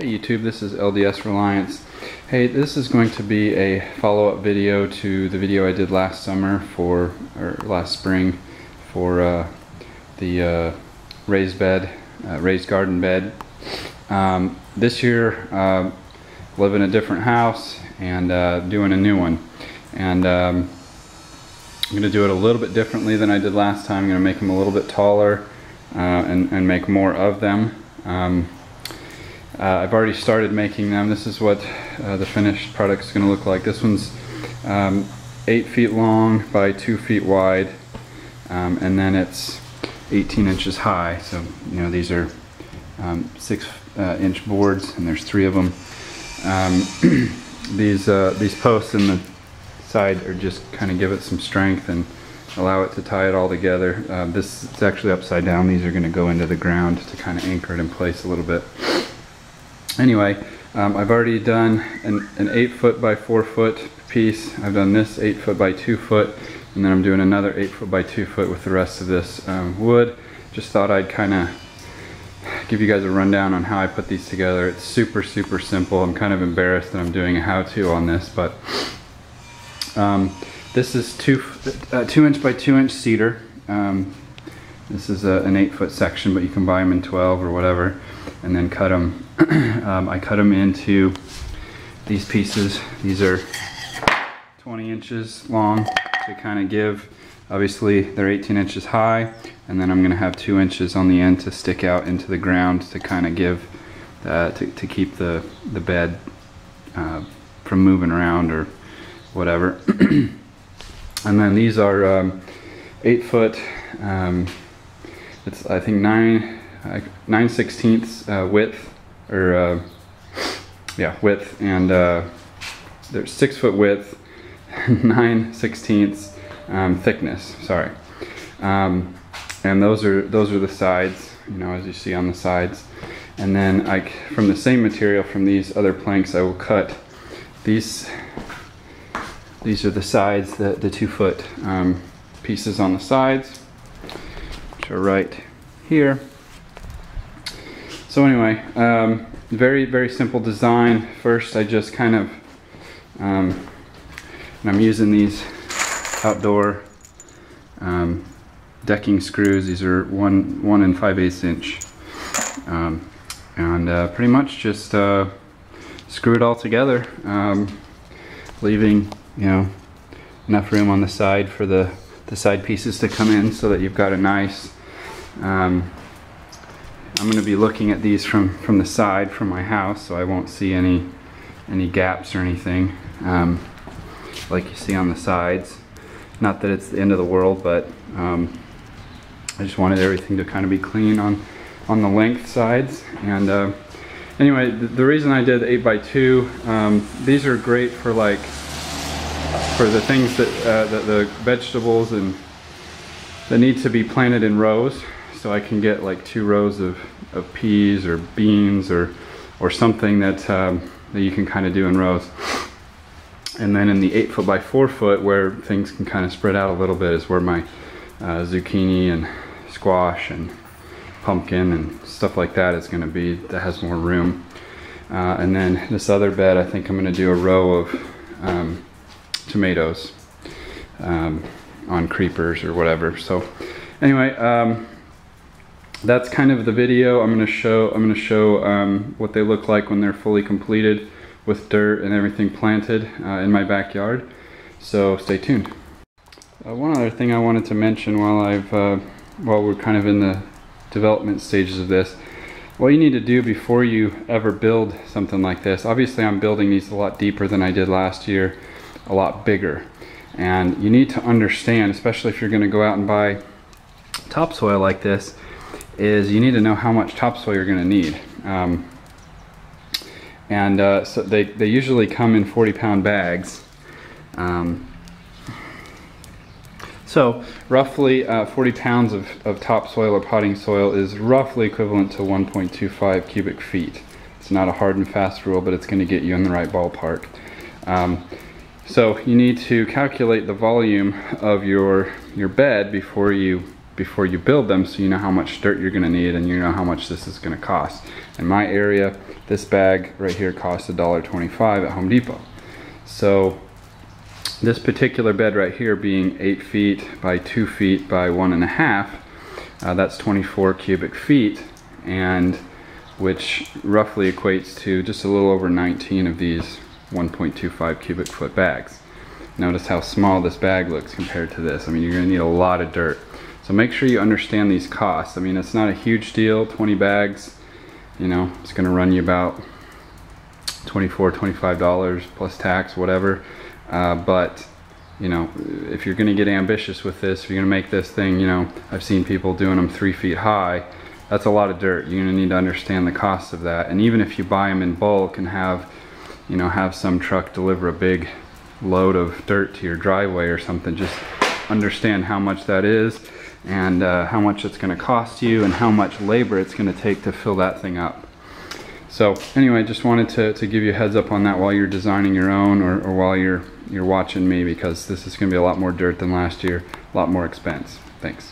Hey YouTube, this is LDS Reliance. Hey, this is going to be a follow-up video to the video I did last summer or last spring for the raised garden bed. This year, live in a different house and doing a new one. And I'm going to do it a little bit differently than I did last time. I'm going to make them a little bit taller and make more of them. I've already started making them. This is what the finished product is going to look like. This one's 8 feet long by 2 feet wide, and then it's 18 inches high. So you know, these are 6-inch boards, and there's 3 of them. These posts in the side are just kind of give it some strength and allow it to tie it all together. This is actually upside down. These are going to go into the ground to kind of anchor it in place a little bit. Anyway, I've already done an 8 foot by 4 foot piece. I've done this 8 foot by 2 foot, and then I'm doing another 8 foot by 2 foot with the rest of this wood. Just thought I'd kind of give you guys a rundown on how I put these together. It's super simple. I'm kind of embarrassed that I'm doing a how-to on this, but this is 2 inch by 2 inch cedar. This is an 8 foot section, but you can buy them in 12 or whatever, and then cut them. I cut them into these pieces. These are 20 inches long to kind of give, obviously they're 18 inches high, and then I'm going to have 2 inches on the end to stick out into the ground to kind of give, to keep the bed from moving around or whatever. And then these are 8 foot, it's I think 9/16 width, or yeah, width, and there's 6 foot width, 9/16 thickness. Sorry, and those are the sides. You know, as you see on the sides. And then from the same material from these other planks, I will cut these. These are the sides, the 2 foot pieces on the sides, which are right here. So anyway, very simple design. First, I just kind of, and I'm using these outdoor decking screws. These are 1 5/8 inch, and pretty much just screw it all together, leaving, you know, enough room on the side for the side pieces to come in, so that you've got a nice, I'm going to be looking at these from the side from my house, so I won't see any gaps or anything, like you see on the sides. Not that it's the end of the world, but I just wanted everything to kind of be clean on the length sides. And anyway, the reason I did 8 by 2, these are great for the things that the vegetables and that need to be planted in rows. So I can get like 2 rows of peas or beans or something that you can kind of do in rows. And then in the 8 foot by 4 foot, where things can kind of spread out a little bit, is where my zucchini and squash and pumpkin and stuff like that is going to be, that has more room. And then this other bed, I think I'm going to do a row of tomatoes on creepers or whatever. So anyway, that's kind of the video. I'm going to show what they look like when they're fully completed with dirt and everything planted in my backyard. So stay tuned. One other thing I wanted to mention while we're kind of in the development stages of this, what you need to do before you ever build something like this. Obviously, I'm building these a lot deeper than I did last year, a lot bigger, and you need to understand, especially if you're going to go out and buy topsoil like this, is you need to know how much topsoil you're going to need. So they usually come in 40-pound bags. So roughly 40 pounds of topsoil or potting soil is roughly equivalent to 1.25 cubic feet. It's not a hard and fast rule, but it's going to get you in the right ballpark. So you need to calculate the volume of your bed before you before you build them, so you know how much dirt you're gonna need and you know how much this is gonna cost. In my area, this bag right here costs $1.25 at Home Depot. So this particular bed right here being 8 feet by 2 feet by 1.5, that's 24 cubic feet, and which roughly equates to just a little over 19 of these 1.25 cubic foot bags. Notice how small this bag looks compared to this. I mean, you're gonna need a lot of dirt. So make sure you understand these costs. I mean, it's not a huge deal, 20 bags, you know, it's gonna run you about $24, $25 plus tax, whatever. But, you know, if you're gonna get ambitious with this, if you're gonna make this thing, you know, I've seen people doing them 3 feet high, that's a lot of dirt. You're gonna need to understand the cost of that. And even if you buy them in bulk and have, you know, have some truck deliver a big load of dirt to your driveway or something, just understand how much that is and how much it's going to cost you and how much labor it's going to take to fill that thing up. So anyway, just wanted to give you a heads up on that while you're designing your own, or while you're watching me, because this is going to be a lot more dirt than last year, a lot more expense. Thanks.